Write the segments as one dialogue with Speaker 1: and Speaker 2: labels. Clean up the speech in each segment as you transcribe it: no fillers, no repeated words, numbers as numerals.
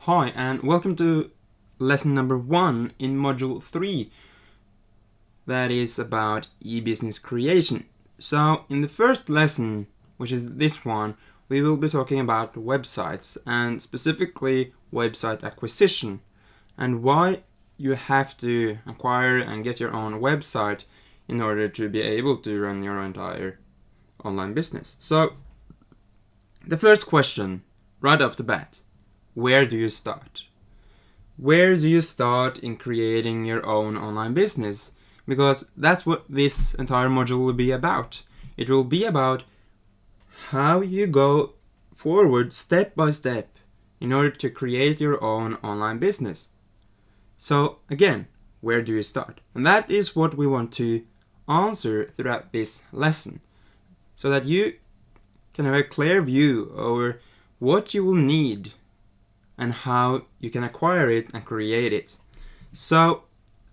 Speaker 1: Hi, and welcome to lesson number 1 in module 3, that is about e-business creation. So in the first lesson, which is this one, we will be talking about websites and specifically website acquisition and why you have to acquire and get your own website in order to be able to run your entire online business. So the first question right off the bat: where do you start? Where do you start in creating your own online business? Because that's what this entire module will be about. It will be about how you go forward step by step in order to create your own online business. So again, where do you start? And that is what we want to answer throughout this lesson, so that you can have a clear view over what you will need and how you can acquire it and create it. So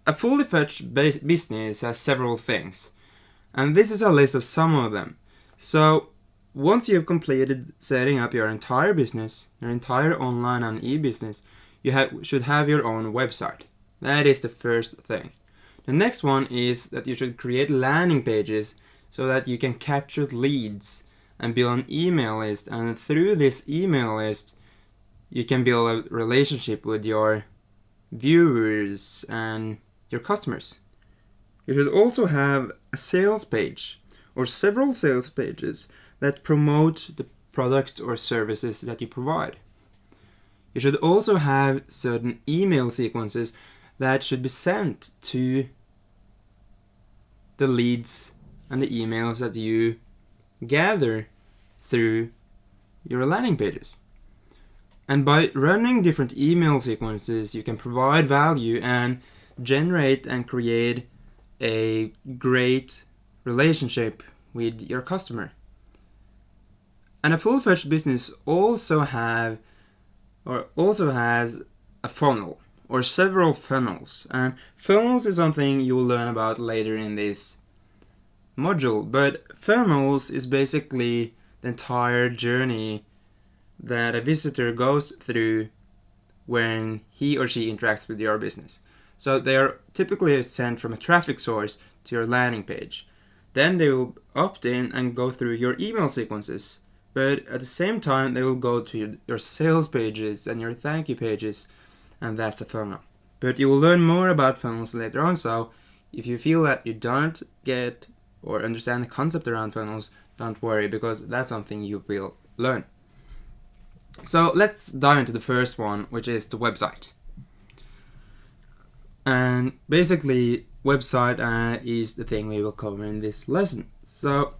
Speaker 1: a fully fledged business has several things, and this is a list of some of them. So once you've completed setting up your entire business, your entire online and e-business, you should have your own website. That is the first thing. The next one is that you should create landing pages so that you can capture leads and build an email list, and through this email list you can build a relationship with your viewers and your customers. You should also have a sales page or several sales pages that promote the product or services that you provide. You should also have certain email sequences that should be sent to the leads and the emails that you gather through your landing pages. And by running different email sequences, you can provide value and generate and create a great relationship with your customer. And a full-fledged business also has a funnel or several funnels. And funnels is something you will learn about later in this module. But funnels is basically the entire journey that a visitor goes through when he or she interacts with your business. So they are typically sent from a traffic source to your landing page. Then they will opt in and go through your email sequences. But at the same time, they will go to your sales pages and your thank you pages, and that's a funnel. But you will learn more about funnels later on, so if you feel that you don't get or understand the concept around funnels, don't worry, because that's something you will learn. So let's dive into the first one, which is the website. And basically, website is the thing we will cover in this lesson. So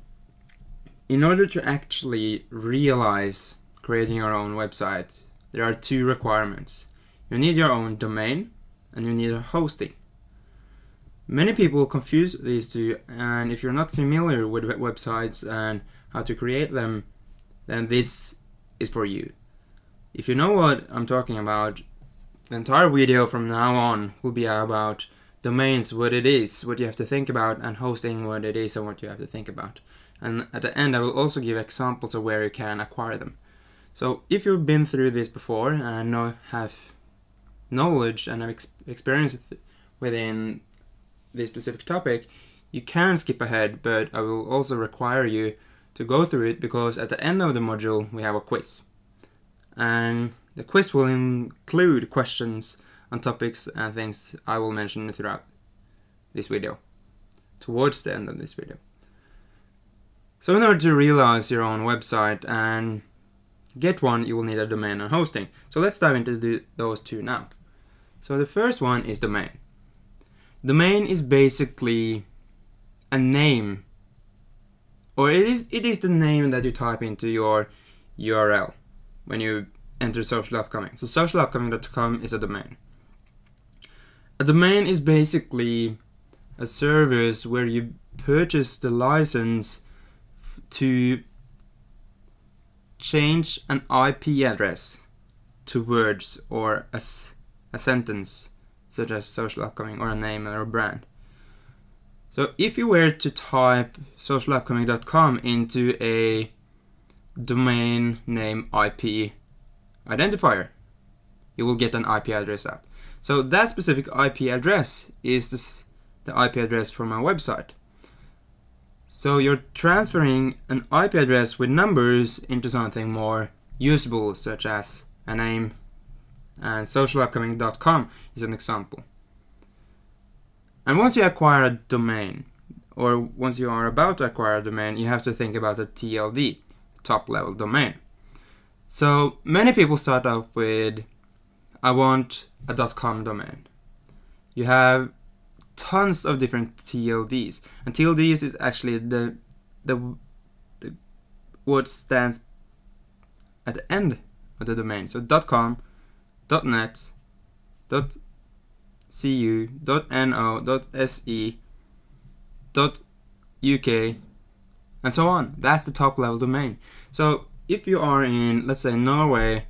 Speaker 1: in order to actually realize creating your own website, there are two requirements. You need your own domain and you need a hosting. Many people confuse these two, and if you're not familiar with websites and how to create them, then this is for you. If you know what I'm talking about, the entire video from now on will be about domains, what it is, what you have to think about, and hosting, what it is and what you have to think about. And at the end, I will also give examples of where you can acquire them. So if you've been through this before and have knowledge and have experience within this specific topic, you can skip ahead, but I will also require you to go through it, because at the end of the module we have a quiz. And the quiz will include questions on topics and things I will mention throughout this video, towards the end of this video. So in order to realize your own website and get one, you will need a domain and hosting. So let's dive into those two now. So the first one is domain. Domain is basically a name, or it is the name that you type into your URL when you enter Social Upcoming. So socialupcoming.com is a domain. A domain is basically a service where you purchase the license to change an IP address to words or a sentence, such as Social Upcoming or a name or a brand. So if you were to type socialupcoming.com into a domain name IP identifier, you will get an IP address out. So that specific IP address is the IP address for my website. So you're transferring an IP address with numbers into something more usable, such as a name, and socialupcoming.com is an example. And once you acquire a domain, or once you are about to acquire a domain, you have to think about a TLD, top level domain. So many people start up with, I want a .com domain. You have tons of different TLDs, and TLDs is actually the what stands at the end of the domain. So .com, .net, .cu, .no, .se, .uk, and so on. That's the top level domain. So if you are in, let's say, Norway,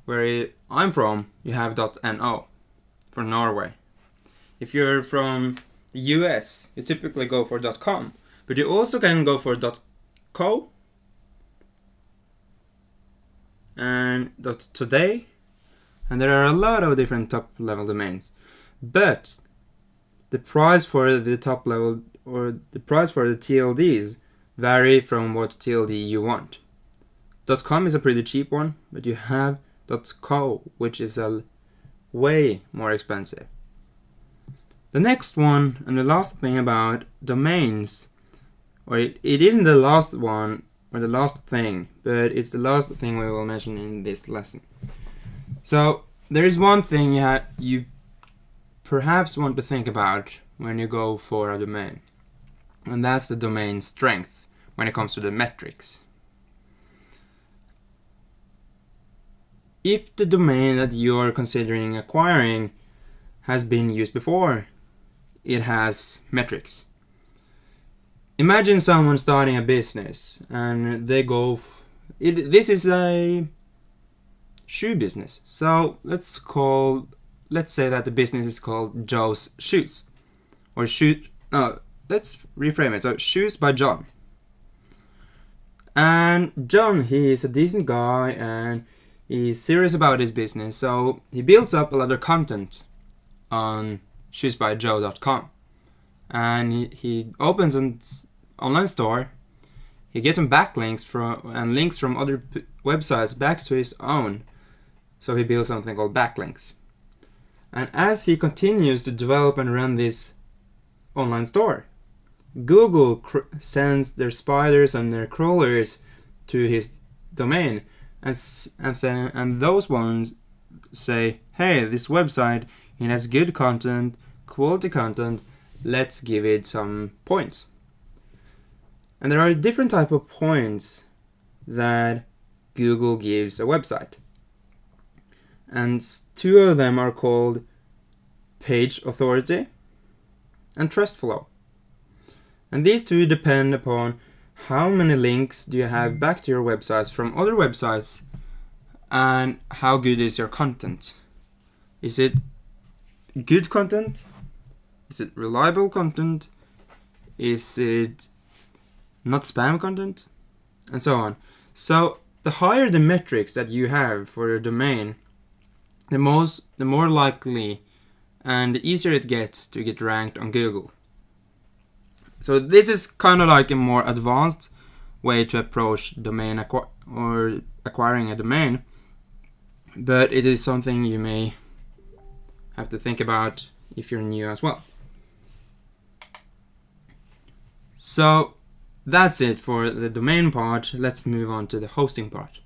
Speaker 1: where I'm from, you have .no for Norway. If you're from the US, you typically go for .com, but you also can go for .co and .today, and there are a lot of different top level domains. But the price for the top level, or the price for the TLDs, vary from what TLD you want. .com is a pretty cheap one, but you have .co, which is a way more expensive. The next one, and the last thing about domains, or it isn't the last one or the last thing, but it's the last thing we will mention in this lesson. So there is one thing you perhaps want to think about when you go for a domain, and that's the domain strength when it comes to the metrics. If the domain that you're considering acquiring has been used before, it has metrics. Imagine someone starting a business and they go, this is a shoe business. So let's say that the business is called Joe's Shoes. Or let's reframe it. So Shoes by John. And John, he is a decent guy and he's serious about his business. So he builds up a lot of content on shoesbyjoe.com, and he opens an online store. He gets some backlinks and links from other websites back to his own, so he builds something called backlinks. And as he continues to develop and run this online store, Google sends their spiders and their crawlers to his domain, and those ones say, hey, this website, it has good content, quality content, let's give it some points. And there are different type of points that Google gives a website. And two of them are called page authority and trust flow. And these two depend upon how many links do you have back to your websites from other websites, and how good is your content. Is it good content? Is it reliable content? Is it not spam content? And so on. So the higher the metrics that you have for your domain, the more likely and the easier it gets to get ranked on Google. So this is kind of like a more advanced way to approach domain acquiring a domain, but it is something you may have to think about if you're new as well. So that's it for the domain part. Let's move on to the hosting part.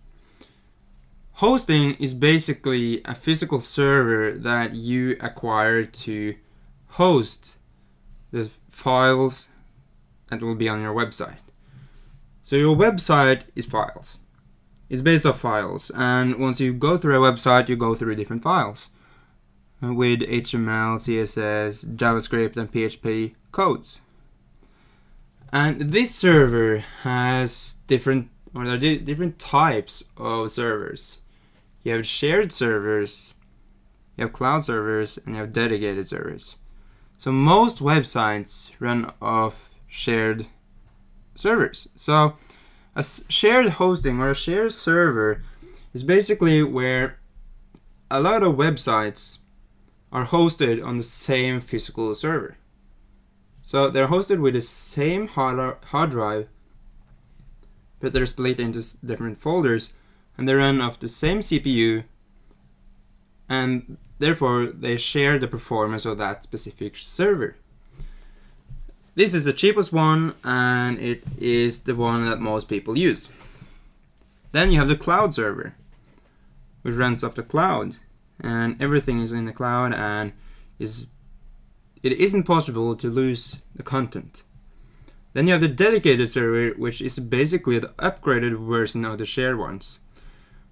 Speaker 1: Hosting is basically a physical server that you acquire to host the files that will be on your website. So your website is files. It's based off files, and once you go through a website, you go through different files with HTML, CSS, JavaScript, and PHP codes. And this server has different types of servers. You have shared servers, you have cloud servers, and you have dedicated servers. So most websites run off shared servers. So a shared hosting or a shared server is basically where a lot of websites are hosted on the same physical server. So they're hosted with the same hard drive, but they're split into different folders, and they run off the same CPU, and therefore they share the performance of that specific server. This is the cheapest one, and it is the one that most people use. Then you have the cloud server, which runs off the cloud, and everything is in the cloud, and it isn't possible to lose the content. Then you have the dedicated server, which is basically the upgraded version of the shared ones,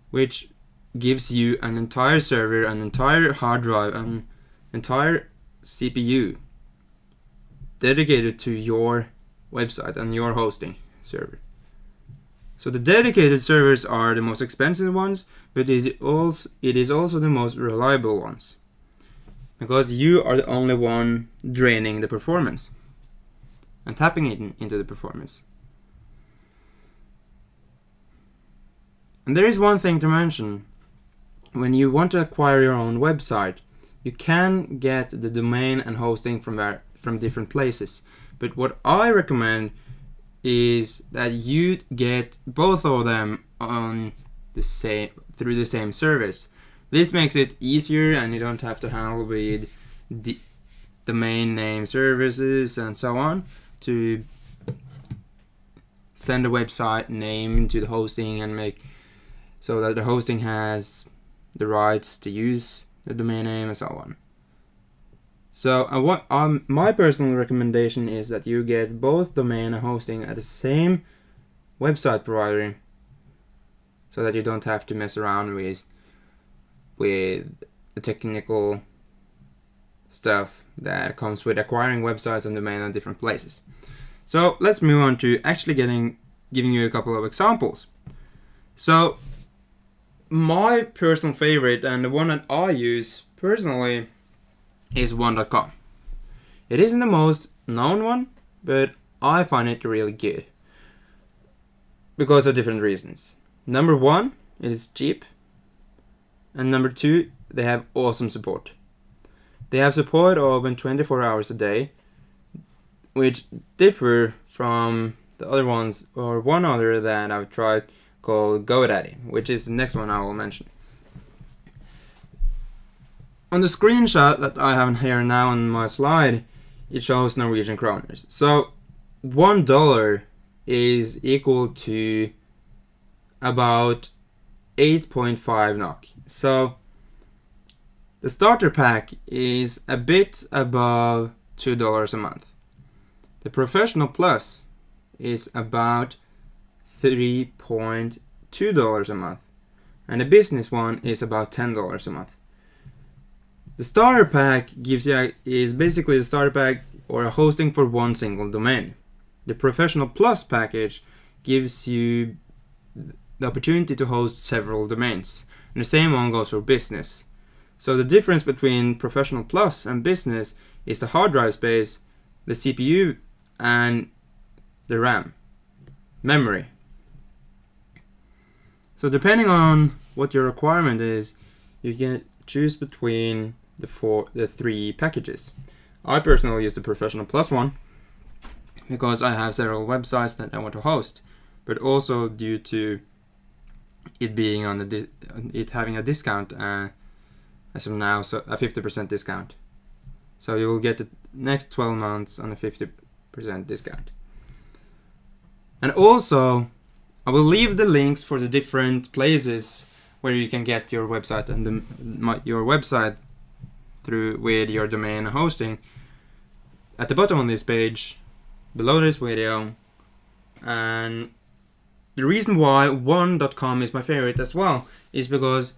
Speaker 1: which gives you an entire server, an entire hard drive, an entire CPU dedicated to your website and your hosting server. So the dedicated servers are the most expensive ones, but it is also the most reliable ones, because you are the only one draining the performance and tapping it into the performance. And there is one thing to mention. When you want to acquire your own website, you can get the domain and hosting from different places. But what I recommend is that you get both of them on through the same service. This makes it easier, and you don't have to handle with domain name services and so on to send a website name to the hosting and make so that the hosting has the rights to use the domain name and so on. So my personal recommendation is that you get both domain and hosting at the same website provider, so that you don't have to mess around with the technical stuff that comes with acquiring websites and domain in different places. So let's move on to actually giving you a couple of examples. So my personal favorite, and the one that I use personally, is Onecom. It isn't the most known one, but I find it really good because of different reasons. Number one, it is cheap, and number two, they have awesome support. They have support open 24 hours a day, which differ from the other ones, or one other that I've tried called GoDaddy, which is the next one I will mention. On the screenshot that I have here now on my slide, it shows Norwegian kroners. So $1 is equal to about 8.5 NOK. So the starter pack is a bit above $2 a month. The Professional Plus is about $3.2 a month. And the business one is about $10 a month. The starter pack is basically the starter pack or a hosting for one single domain. The Professional Plus package gives you the opportunity to host several domains. And the same one goes for business. So the difference between Professional Plus and business is the hard drive space, the CPU, and the RAM, memory. So depending on what your requirement is, you can choose between the three packages. I personally use the Professional Plus one because I have several websites that I want to host, but also due to it being on it having a discount as of now, so a 50% discount. So you will get the next 12 months on a 50% discount. And also, I will leave the links for the different places where you can get your website and your website through with your domain hosting at the bottom of this page, below this video. And the reason why Onecom is my favorite as well is because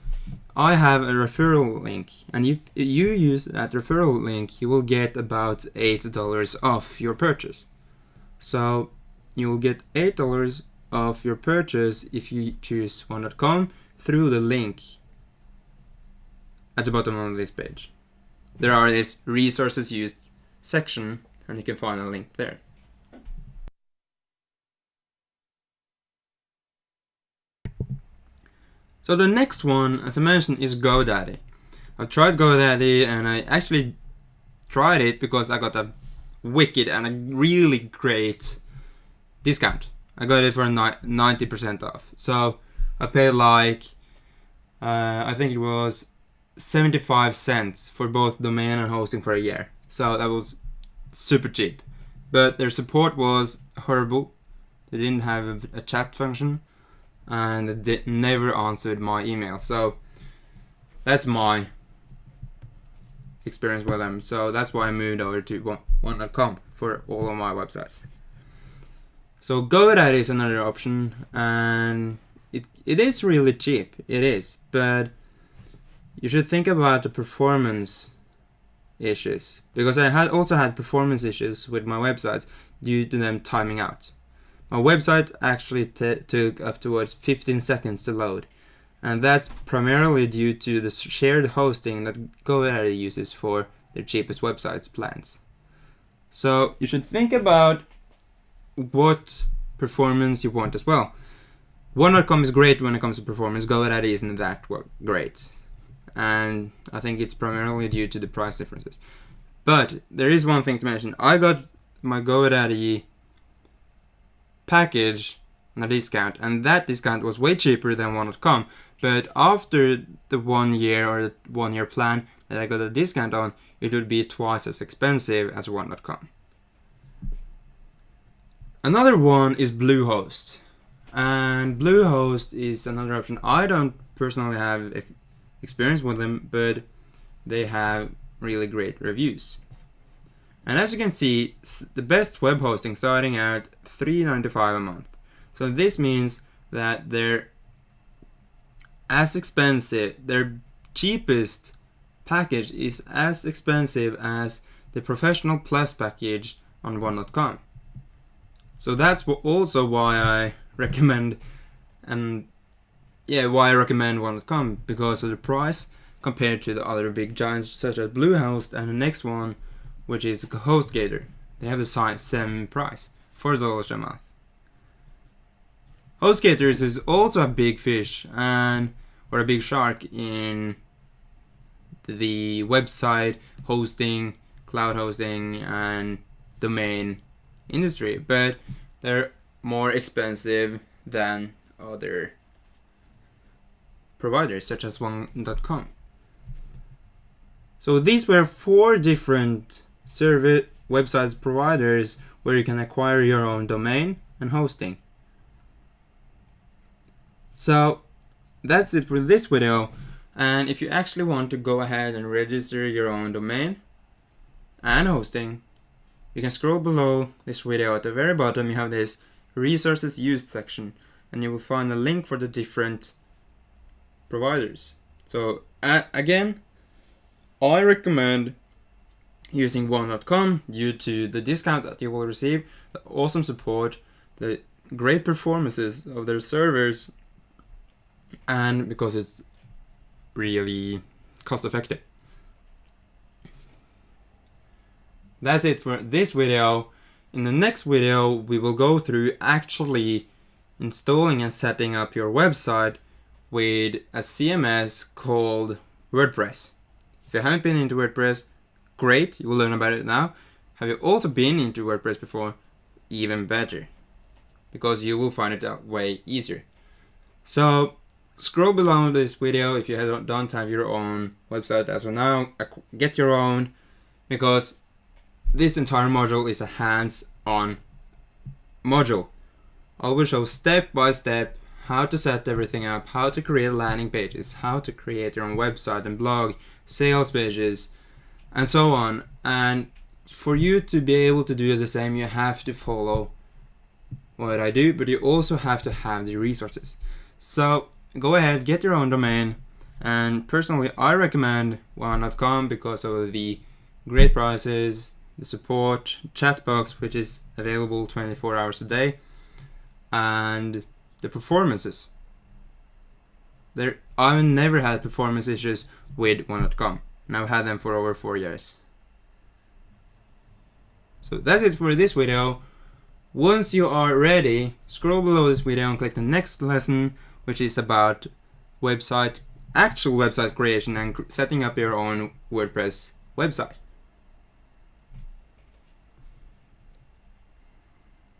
Speaker 1: I have a referral link, and if you use that referral link, you will get about $8 off your purchase. So you will get $8 off your purchase if you choose Onecom through the link at the bottom of this page. There are this resources used section, and you can find a link there. So the next one, as I mentioned, is GoDaddy. I've tried GoDaddy, and I actually tried it because I got a wicked and a really great discount. I got it for 90% off. So I paid like, I think it was 75 cents for both domain and hosting for a year. So that was super cheap. But their support was horrible. They didn't have a chat function, and they never answered my email. So that's my experience with them. So that's why I moved over to Onecom for all of my websites. So GoDaddy is another option, and it is really cheap. It is, but you should think about the performance issues, because I also had performance issues with my websites due to them timing out. My website actually took up towards 15 seconds to load, and that's primarily due to the shared hosting that GoDaddy uses for their cheapest websites plans. So you should think about what performance you want as well. Onecom is great when it comes to performance. GoDaddy isn't that great, and I think it's primarily due to the price differences. But there is one thing to mention. I got my GoDaddy package on a discount, and that discount was way cheaper than Onecom. But after the 1 year or the 1 year plan that I got a discount on, it would be twice as expensive as Onecom. Another one is Bluehost, and Bluehost is another option. I don't personally have experience with them, but they have really great reviews. And as you can see, the best web hosting starting at $3.95 a month. So this means that they're as expensive, their cheapest package is as expensive as the Professional Plus package on Onecom. So that's also why I recommend Onecom, because of the price compared to the other big giants such as Bluehost and the next one, which is HostGator. They have the same price, $4 a month. HostGator is also a big fish or a big shark in the website hosting, cloud hosting, and domain industry, but they're more expensive than other providers such as Onecom. So these were 4 different service websites providers where you can acquire your own domain and hosting. So that's it for this video, and if you actually want to go ahead and register your own domain and hosting, you can scroll below this video. At the very bottom you have this resources used section, and you will find a link for the different providers. So again, I recommend using Onecom due to the discount that you will receive, the awesome support, the great performances of their servers, and because it's really cost effective. That's it for this video. In the next video, we will go through actually installing and setting up your website with a CMS called WordPress. If you haven't been into WordPress, great, you will learn about it now. Have you also been into WordPress before? Even better, because you will find it that way easier. So scroll below this video if you don't have your own website as of now. Get your own, because this entire module is a hands-on module. I will show step by step how to set everything up, how to create landing pages, how to create your own website and blog, sales pages, and so on. And for you to be able to do the same, you have to follow what I do, but you also have to have the resources. So go ahead, get your own domain, and personally I recommend Onecom because of the great prices, the support, chat box which is available 24 hours a day, and the performances. I've never had performance issues with Onecom, and I've had them for over 4 years. So that's it for this video. Once you are ready, scroll below this video and click the next lesson, which is about website actual website creation and setting up your own WordPress website.